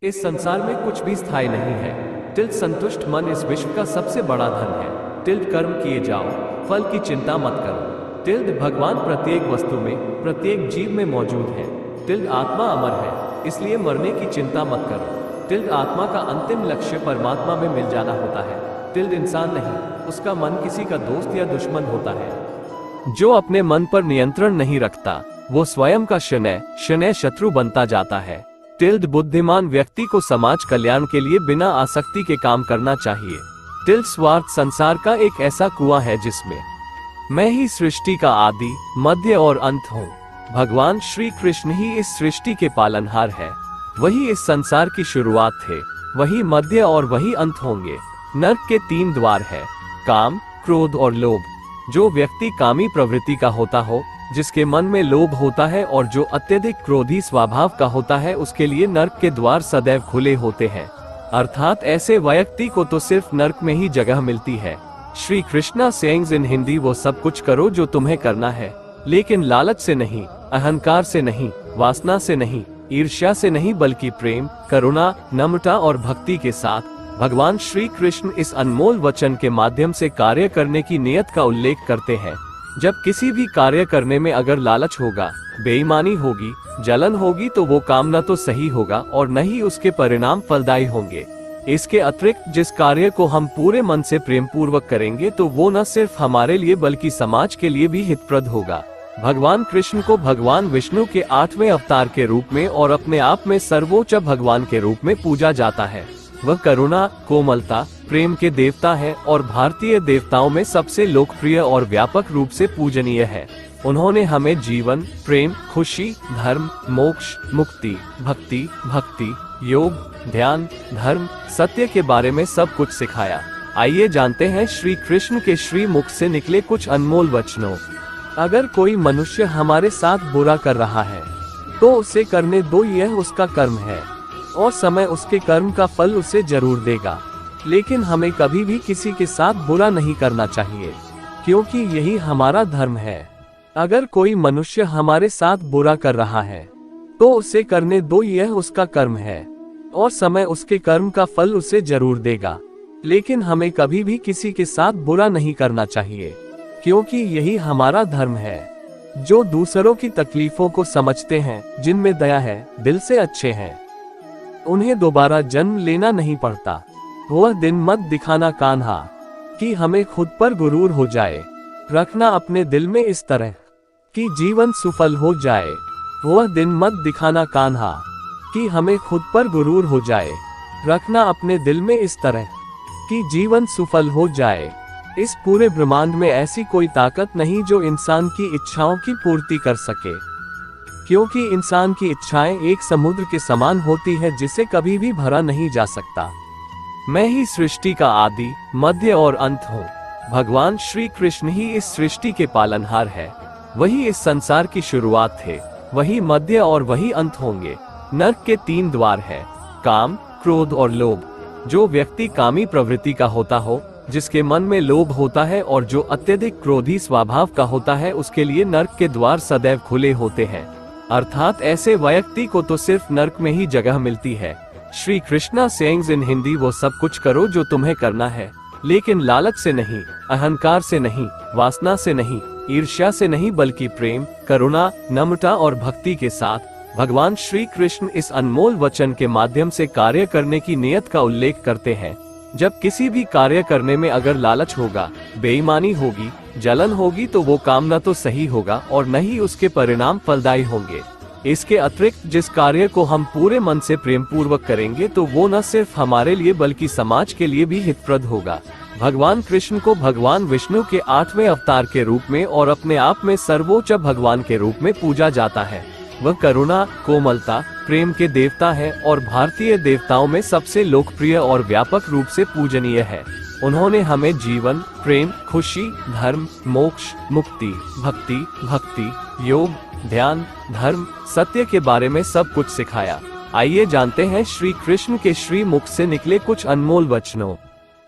इस संसार में कुछ भी स्थायी नहीं है। टिल्ड संतुष्ट मन इस विश्व का सबसे बड़ा धन है। टिल्ड कर्म किए जाओ, फल की चिंता मत करो। टिल्ड भगवान प्रत्येक वस्तु में, प्रत्येक जीव में मौजूद है। टिल्ड आत्मा अमर है, इसलिए मरने की चिंता मत करो। टिल्ड आत्मा का अंतिम लक्ष्य परमात्मा में मिल जाना होता है। टिल्ड इंसान नहीं, उसका मन किसी का दोस्त या दुश्मन होता है। जो अपने मन पर नियंत्रण नहीं रखता, वो स्वयं का शनैः शत्रु बनता जाता है। टिल्ड बुद्धिमान व्यक्ति को समाज कल्याण के लिए बिना आसक्ति के काम करना चाहिए। टिल्ड स्वार्थ संसार का एक ऐसा कुआं है जिसमें मैं ही सृष्टि का आदि, मध्य और अंत हूँ। भगवान श्री कृष्ण ही इस सृष्टि के पालनहार है। वही इस संसार की शुरुआत थे, वही मध्य और वही अंत होंगे। नर्क के 3 द्वार है, काम, क्रोध और लोभ। जो व्यक्ति कामी प्रवृत्ति का होता हो, जिसके मन में लोभ होता है और जो अत्यधिक क्रोधी स्वभाव का होता है, उसके लिए नर्क के द्वार सदैव खुले होते हैं। अर्थात ऐसे व्यक्ति को तो सिर्फ नर्क में ही जगह मिलती है। श्री कृष्णा सेइंग्स इन हिंदी, वो सब कुछ करो जो तुम्हें करना है, लेकिन लालच से नहीं, अहंकार से नहीं, वासना से नहीं, ईर्ष्या से नहीं, बल्कि प्रेम, करुणा, नम्रता और भक्ति के साथ। भगवान श्री कृष्ण इस अनमोल वचन के माध्यम से कार्य करने की नियत का उल्लेख करते हैं। जब किसी भी कार्य करने में अगर लालच होगा, बेईमानी होगी, जलन होगी, तो वो काम न तो सही होगा और न ही उसके परिणाम फलदायी होंगे। इसके अतिरिक्त जिस कार्य को हम पूरे मन से प्रेम पूर्वक करेंगे, तो वो न सिर्फ हमारे लिए बल्कि समाज के लिए भी हितप्रद होगा। भगवान कृष्ण को भगवान विष्णु के 8वें अवतार के रूप में और अपने आप में सर्वोच्च भगवान के रूप में पूजा जाता है। वह करुणा, कोमलता, प्रेम के देवता है और भारतीय देवताओं में सबसे लोकप्रिय और व्यापक रूप से पूजनीय है। उन्होंने हमें जीवन, प्रेम, खुशी, धर्म, मोक्ष, मुक्ति, भक्ति, योग, ध्यान, धर्म, सत्य के बारे में सब कुछ सिखाया। आइए जानते हैं श्री कृष्ण के श्री मुख से निकले कुछ अनमोल वचनों। अगर कोई मनुष्य हमारे साथ बुरा कर रहा है, तो उसे करने दो, यह उसका कर्म है और समय उसके कर्म का फल उसे जरूर देगा। लेकिन हमें कभी भी किसी के साथ बुरा नहीं करना चाहिए, क्योंकि यही हमारा धर्म है। अगर कोई मनुष्य हमारे साथ बुरा कर रहा है, तो उसे करने दो, यह उसका कर्म है और समय उसके कर्म का फल उसे जरूर देगा। लेकिन हमें कभी भी किसी के साथ बुरा नहीं करना चाहिए, क्योंकि यही हमारा धर्म है। जो दूसरों की तकलीफों को समझते हैं, जिनमें दया है, दिल से अच्छे हैं, उन्हें दोबारा जन्म लेना नहीं पड़ता। वह दिन मत दिखाना कान्हा, कि हमें खुद पर गुरूर हो जाए। रखना अपने दिल में इस तरह कि जीवन सफल हो जाए। वह दिन मत दिखाना कान्हा, कि हमें खुद पर गुरूर हो जाए। रखना अपने दिल में इस तरह कि जीवन सफल हो जाए। इस पूरे ब्रह्मांड में ऐसी कोई ताकत नहीं जो इंसान की इच्छाओं की पूर्ति कर सके, क्योंकि इंसान की इच्छाएं एक समुद्र के समान होती है जिसे कभी भी भरा नहीं जा सकता। मैं ही सृष्टि का आदि, मध्य और अंत हूँ। भगवान श्री कृष्ण ही इस सृष्टि के पालनहार है। वही इस संसार की शुरुआत थे, वही मध्य और वही अंत होंगे। नर्क के 3 द्वार है, काम, क्रोध और लोभ। जो व्यक्ति कामी प्रवृत्ति का होता हो, जिसके मन में लोभ होता है और जो अत्यधिक क्रोधी स्वभाव का होता है, उसके लिए नर्क के द्वार सदैव खुले होते हैं। अर्थात ऐसे व्यक्ति को तो सिर्फ नर्क में ही जगह मिलती है। श्री कृष्णा सेइंग्स इन हिंदी, वो सब कुछ करो जो तुम्हें करना है, लेकिन लालच से नहीं, अहंकार से नहीं, वासना से नहीं, ईर्ष्या से नहीं, बल्कि प्रेम, करुणा, नम्रता और भक्ति के साथ। भगवान श्री कृष्ण इस अनमोल वचन के माध्यम से कार्य करने की नियत का उल्लेख करते हैं। जब किसी भी कार्य करने में अगर लालच होगा, बेईमानी होगी, जलन होगी, तो वो काम न तो सही होगा और न ही उसके परिणाम फलदायी होंगे। इसके अतिरिक्त जिस कार्य को हम पूरे मन से प्रेम पूर्वक करेंगे, तो वो न सिर्फ हमारे लिए बल्कि समाज के लिए भी हितप्रद होगा। भगवान कृष्ण को भगवान विष्णु के 8वें अवतार के रूप में और अपने आप में सर्वोच्च भगवान के रूप में पूजा जाता है। वह करुणा, कोमलता, प्रेम के देवता है और भारतीय देवताओं में सबसे लोकप्रिय और व्यापक रूप से पूजनीय है। उन्होंने हमें जीवन, प्रेम, खुशी, धर्म, मोक्ष, मुक्ति, भक्ति, योग, ध्यान, धर्म, सत्य के बारे में सब कुछ सिखाया। आइए जानते हैं श्री कृष्ण के श्री मुख से निकले कुछ अनमोल वचनों।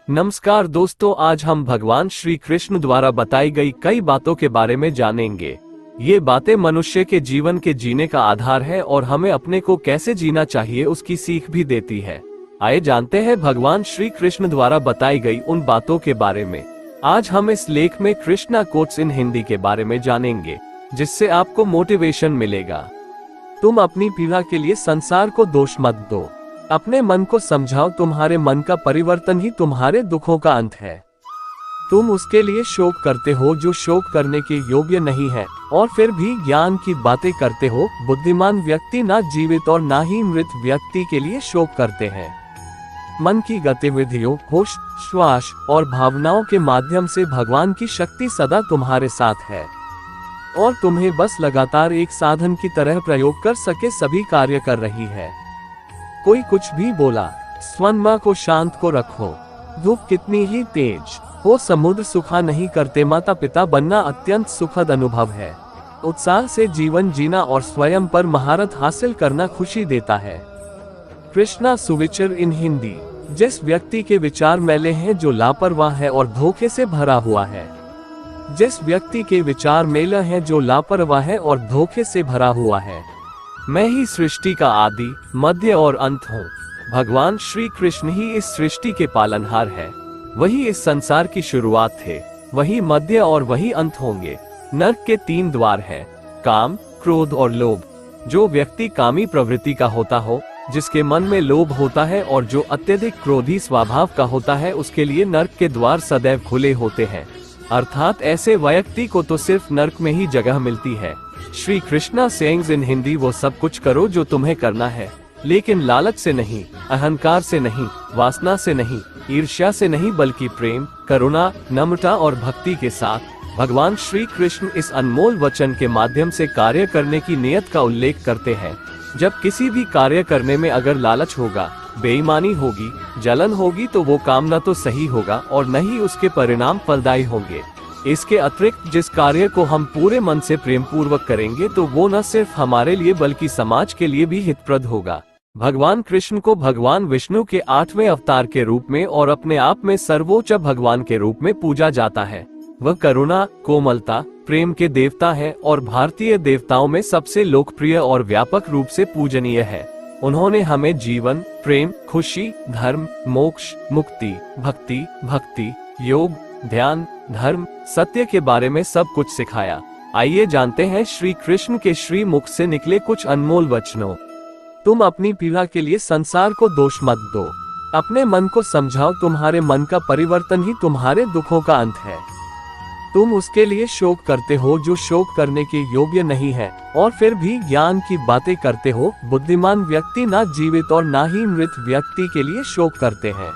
नमस्कार दोस्तों, आज हम भगवान श्री कृष्ण द्वारा बताई गई कई बातों के बारे में जानेंगे। ये बातें मनुष्य के जीवन के जीने का आधार है और हमें अपने को कैसे जीना चाहिए उसकी सीख भी देती है। आइए जानते हैं भगवान श्री कृष्ण द्वारा बताई गई उन बातों के बारे में। आज हम इस लेख में कृष्णा कोट्स इन हिंदी के बारे में जानेंगे, जिससे आपको मोटिवेशन मिलेगा। तुम अपनी पीड़ा के लिए संसार को दोष मत दो। अपने मन को समझाओ, तुम्हारे मन का परिवर्तन ही तुम्हारे दुखों का अंत है। तुम उसके लिए शोक करते हो जो शोक करने के योग्य नहीं है, और फिर भी ज्ञान की बातें करते हो। बुद्धिमान व्यक्ति ना जीवित और ना ही मृत व्यक्ति के लिए शोक करते हैं। मन की गतिविधियों, होश, श्वास और भावनाओं के माध्यम से भगवान की शक्ति सदा तुम्हारे साथ है और तुम्हें बस लगातार एक साधन की तरह प्रयोग कर सके सभी कार्य कर रही है। कोई कुछ भी बोला, स्वनमा को शांत को रखो। धूप कितनी ही तेज हो, समुद्र सुखा नहीं करते। माता पिता बनना अत्यंत सुखद अनुभव है। उत्साह से जीवन जीना और स्वयं पर महारत हासिल करना खुशी देता है। कृष्णा सुविचार इन हिंदी। जिस व्यक्ति के विचार मैले हैं, जो लापरवाह है और धोखे से भरा हुआ है। जिस व्यक्ति के विचार मेला है, जो लापरवाह है और धोखे से भरा हुआ है। मैं ही सृष्टि का आदि, मध्य और अंत हूँ। भगवान श्री कृष्ण ही इस सृष्टि के पालनहार है। वही इस संसार की शुरुआत थे, वही मध्य और वही अंत होंगे। नरक के 3 द्वार हैं, काम, क्रोध और लोभ। जो व्यक्ति कामी प्रवृत्ति का होता हो, जिसके मन में लोभ होता है और जो अत्यधिक क्रोधी स्वभाव का होता है, उसके लिए नरक के द्वार सदैव खुले होते हैं। अर्थात ऐसे व्यक्ति को तो सिर्फ नरक में ही जगह मिलती है। श्री कृष्णा सेइंग्स इन हिंदी। वो सब कुछ करो जो तुम्हें करना है, लेकिन लालच से नहीं, अहंकार से नहीं, वासना से नहीं, ईर्ष्या से नहीं, बल्कि प्रेम, करुणा, नम्रता और भक्ति के साथ। भगवान श्री कृष्ण इस अनमोल वचन के माध्यम से कार्य करने की नियत का उल्लेख करते हैं। जब किसी भी कार्य करने में अगर लालच होगा, बेईमानी होगी, जलन होगी, तो वो काम न तो सही होगा और न ही उसके परिणाम फलदायी होंगे। इसके अतिरिक्त जिस कार्य को हम पूरे मन से प्रेम पूर्वक करेंगे, तो वो न सिर्फ हमारे लिए बल्कि समाज के लिए भी हितप्रद होगा। भगवान कृष्ण को भगवान विष्णु के 8वें अवतार के रूप में और अपने आप में सर्वोच्च भगवान के रूप में पूजा जाता है। वह करुणा, कोमलता, प्रेम के देवता है और भारतीय देवताओं में सबसे लोकप्रिय और व्यापक रूप से पूजनीय है। उन्होंने हमें जीवन, प्रेम, खुशी, धर्म, मोक्ष, मुक्ति, भक्ति, योग, ध्यान, धर्म, सत्य के बारे में सब कुछ सिखाया। आइए जानते हैं श्री कृष्ण के श्री मुख से निकले कुछ अनमोल वचनों। तुम अपनी पीड़ा के लिए संसार को दोष मत दो। अपने मन को समझाओ, तुम्हारे मन का परिवर्तन ही तुम्हारे दुखों का अंत है। तुम उसके लिए शोक करते हो जो शोक करने के योग्य नहीं है, और फिर भी ज्ञान की बातें करते हो। बुद्धिमान व्यक्ति ना जीवित और ना ही मृत व्यक्ति के लिए शोक करते हैं।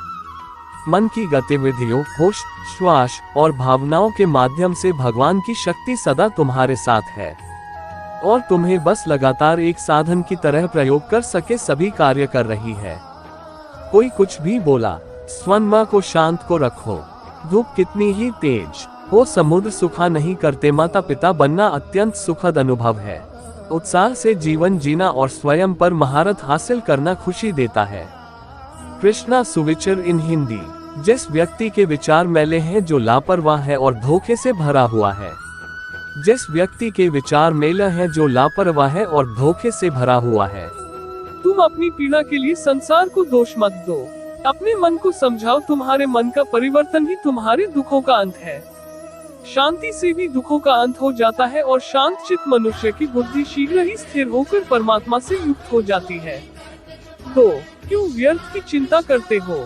मन की गतिविधियों, होश, श्वास और भावनाओं के माध्यम से भगवान की शक्ति सदा तुम्हारे साथ है और तुम्हें बस लगातार एक साधन की तरह प्रयोग कर सके सभी कार्य कर रही है। कोई कुछ भी बोला, स्वनमा को शांत को रखो। धूप कितनी ही तेज हो, समुद्र सुखा नहीं करते। माता पिता बनना अत्यंत सुखद अनुभव है। उत्साह से जीवन जीना और स्वयं पर महारत हासिल करना खुशी देता है। कृष्णा सुविचार इन हिंदी। जिस व्यक्ति के विचार मैले हैं, जो लापरवाह है और धोखे से भरा हुआ है। जिस व्यक्ति के विचार मेला है, जो लापरवाह है और धोखे से भरा हुआ है। तुम अपनी पीड़ा के लिए संसार को दोष मत दो। अपने मन को समझाओ, तुम्हारे मन का परिवर्तन ही तुम्हारे दुखों का अंत है। शांति से भी दुखों का अंत हो जाता है और शांत चित्त मनुष्य की बुद्धि शीघ्र ही स्थिर होकर परमात्मा से युक्त हो जाती है। तो क्यों व्यर्थ की चिंता करते हो?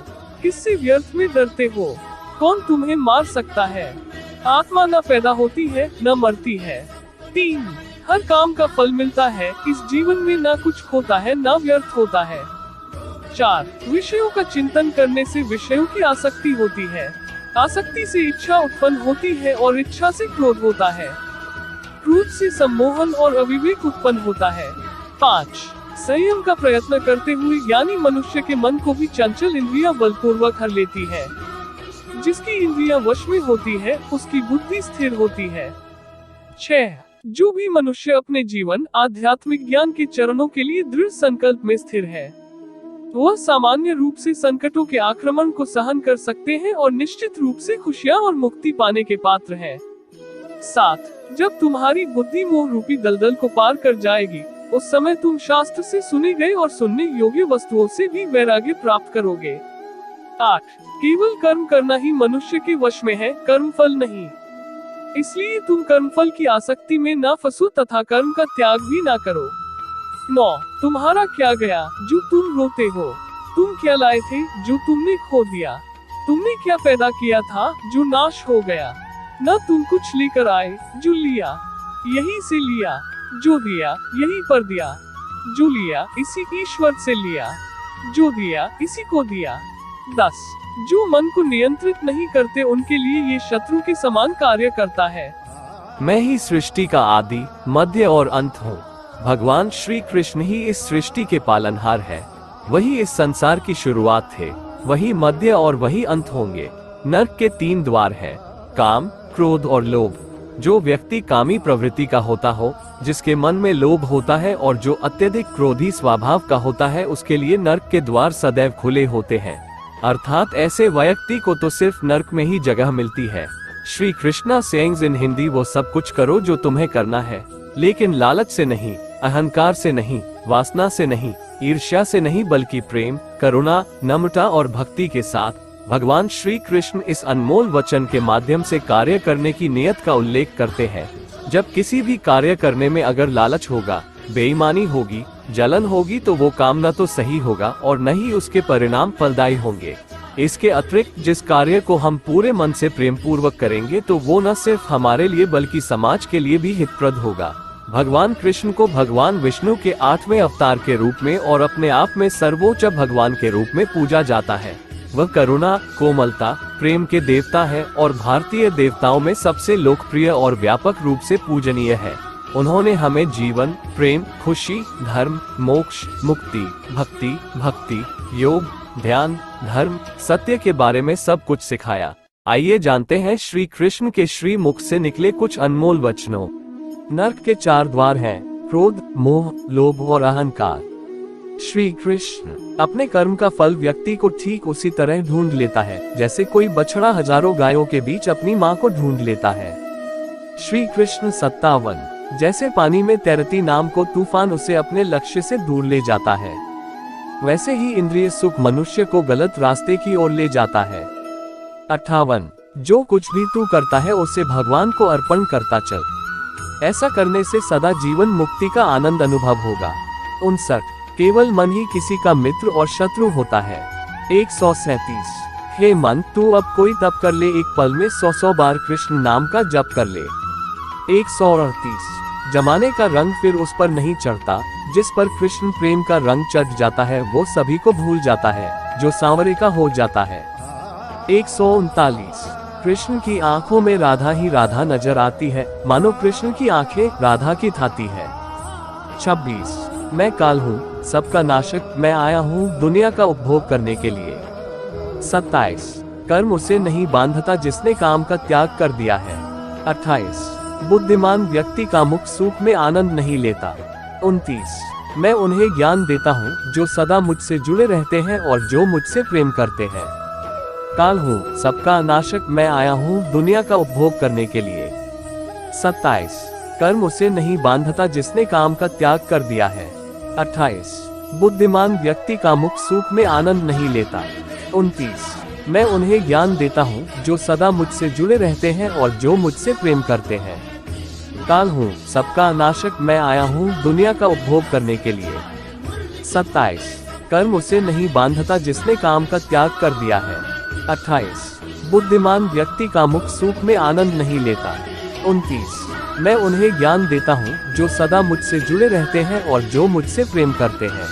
किससे व्यर्थ में डरते हो? कौन तुम्हें मार सकता है? आत्मा न पैदा होती है न मरती है। 3 हर काम का फल मिलता है। इस जीवन में न कुछ खोता है न व्यर्थ होता है। 4 विषयों का चिंतन करने से विषयों की आसक्ति होती है। आसक्ति से इच्छा उत्पन्न होती है और इच्छा से क्रोध होता है। क्रोध से सम्मोहन और अविवेक उत्पन्न होता है। 5 संयम का प्रयत्न करते हुए ज्ञानी मनुष्य के मन को भी चंचल इंद्रियां बलपूर्वक हर लेती है। जिसकी इंद्रियां वश में होती है, उसकी बुद्धि स्थिर होती है। 6 जो भी मनुष्य अपने जीवन आध्यात्मिक ज्ञान के चरणों के लिए दृढ़ संकल्प में स्थिर है, वह सामान्य रूप से संकटों के आक्रमण को सहन कर सकते हैं और निश्चित रूप से खुशियां और मुक्ति पाने के पात्र हैं। 7 जब तुम्हारी बुद्धि मोह रूपी दलदल को पार कर जाएगी, उस समय तुम शास्त्र से सुने गए और सुनने योग्य वस्तुओं से भी वैराग्य प्राप्त करोगे। 8 केवल कर्म करना ही मनुष्य के वश में है, कर्म फल नहीं। इसलिए तुम कर्मफल की आसक्ति में ना फंसो तथा कर्म का त्याग भी ना करो। 9 तुम्हारा क्या गया जो तुम रोते हो? तुम क्या लाए थे जो तुमने खो दिया? तुमने क्या पैदा किया था जो नाश हो गया? न तुम कुछ लेकर आए जो लिया, यही से लिया। जो दिया यही पर दिया, जो लिया इसी ईश्वर से लिया, जो दिया इसी को दिया। 10 जो मन को नियंत्रित नहीं करते उनके लिए ये शत्रु के समान कार्य करता है। मैं ही सृष्टि का आदि, मध्य और अंत हूँ। भगवान श्री कृष्ण ही इस सृष्टि के पालनहार है। वही इस संसार की शुरुआत थे, वही मध्य और वही अंत होंगे। नरक के 3 द्वार हैं, काम, क्रोध और लोभ। जो व्यक्ति कामी प्रवृत्ति का होता हो, जिसके मन में लोभ होता है और जो अत्यधिक क्रोधी स्वभाव का होता है, उसके लिए नरक के द्वार सदैव खुले होते हैं। अर्थात ऐसे व्यक्ति को तो सिर्फ नरक में ही जगह मिलती है। श्री कृष्णा सेइंग्स इन हिंदी, वो सब कुछ करो जो तुम्हें करना है, लेकिन लालच से नहीं, अहंकार से नहीं, वासना से नहीं, ईर्ष्या से नहीं, बल्कि प्रेम, करुणा, नम्रता और भक्ति के साथ। भगवान श्री कृष्ण इस अनमोल वचन के माध्यम से कार्य करने की नियत का उल्लेख करते हैं। जब किसी भी कार्य करने में अगर लालच होगा, बेईमानी होगी, जलन होगी, तो वो काम न तो सही होगा और न ही उसके परिणाम फलदायी होंगे। इसके अतिरिक्त जिस कार्य को हम पूरे मन से प्रेम पूर्वक करेंगे, तो वो न सिर्फ हमारे लिए बल्कि समाज के लिए भी हितप्रद होगा। भगवान कृष्ण को भगवान विष्णु के 8वें अवतार के रूप में और अपने आप में सर्वोच्च भगवान के रूप में पूजा जाता है। वह करुणा, कोमलता, प्रेम के देवता है और भारतीय देवताओं में सबसे लोकप्रिय और व्यापक रूप से पूजनीय है। उन्होंने हमें जीवन, प्रेम, खुशी, धर्म, मोक्ष, मुक्ति, भक्ति, योग, ध्यान, धर्म, सत्य के बारे में सब कुछ सिखाया। आइए जानते हैं श्री कृष्ण के श्री मुख से निकले कुछ अनमोल वचनों। नरक के 4 द्वार हैं, क्रोध, मोह, लोभ और अहंकार। श्री कृष्ण अपने कर्म का फल व्यक्ति को ठीक उसी तरह ढूंढ लेता है जैसे कोई बछड़ा हजारों गायों के बीच अपनी माँ को ढूंढ लेता है। श्री कृष्ण 57 जैसे पानी में तैरती नाव को तूफान उसे अपने लक्ष्य से दूर ले जाता है, वैसे ही इंद्रिय सुख मनुष्य को गलत रास्ते की ओर ले जाता है। 58 जो कुछ भी तू करता है उसे भगवान को अर्पण करता चल, ऐसा करने से सदा जीवन मुक्ति का आनंद अनुभव होगा। 59 केवल मन ही किसी का मित्र और शत्रु होता है। 137 हे मन, तू अब कोई तप कर ले, एक पल में 100 बार कृष्ण नाम का जप कर ले। 138 जमाने का रंग फिर उस पर नहीं चढ़ता, जिस पर कृष्ण प्रेम का रंग चढ़ जाता है वो सभी को भूल जाता है, जो सांवरे का हो जाता है। 139 कृष्ण की आंखों में राधा ही राधा नजर आती है, मानो कृष्ण की आंखें राधा की थाती है। 26 मैं काल हूँ, सबका नाशक, मैं आया हूँ दुनिया का उपभोग करने के लिए। 27 कर्म उसे नहीं बांधता जिसने काम का त्याग कर दिया है। 28 बुद्धिमान व्यक्ति का मुख सुख में आनंद नहीं लेता। 29 मैं उन्हें ज्ञान देता हूँ जो सदा मुझसे जुड़े रहते हैं और जो मुझसे प्रेम करते हैं। काल हूँ, सबका नाशक, मैं आया हूँ दुनिया का उपभोग करने के लिए। 27 कर्म उसे नहीं बांधता जिसने काम का त्याग कर दिया है। 28 बुद्धिमान व्यक्ति का मुख सुख में आनंद नहीं लेता। 29 मैं उन्हें ज्ञान देता हूँ जो सदा मुझसे जुड़े रहते हैं और जो मुझसे प्रेम करते हैं। काल हूँ, सबका नाशक, मैं आया हूँ दुनिया का उपभोग करने के लिए। 27 कर्म उसे नहीं बांधता जिसने काम का त्याग कर दिया है। 28 बुद्धिमान व्यक्ति का मुख सुख में आनंद नहीं लेता। 29 मैं उन्हें ज्ञान देता हूँ जो सदा मुझसे जुड़े रहते हैं और जो मुझसे प्रेम करते हैं।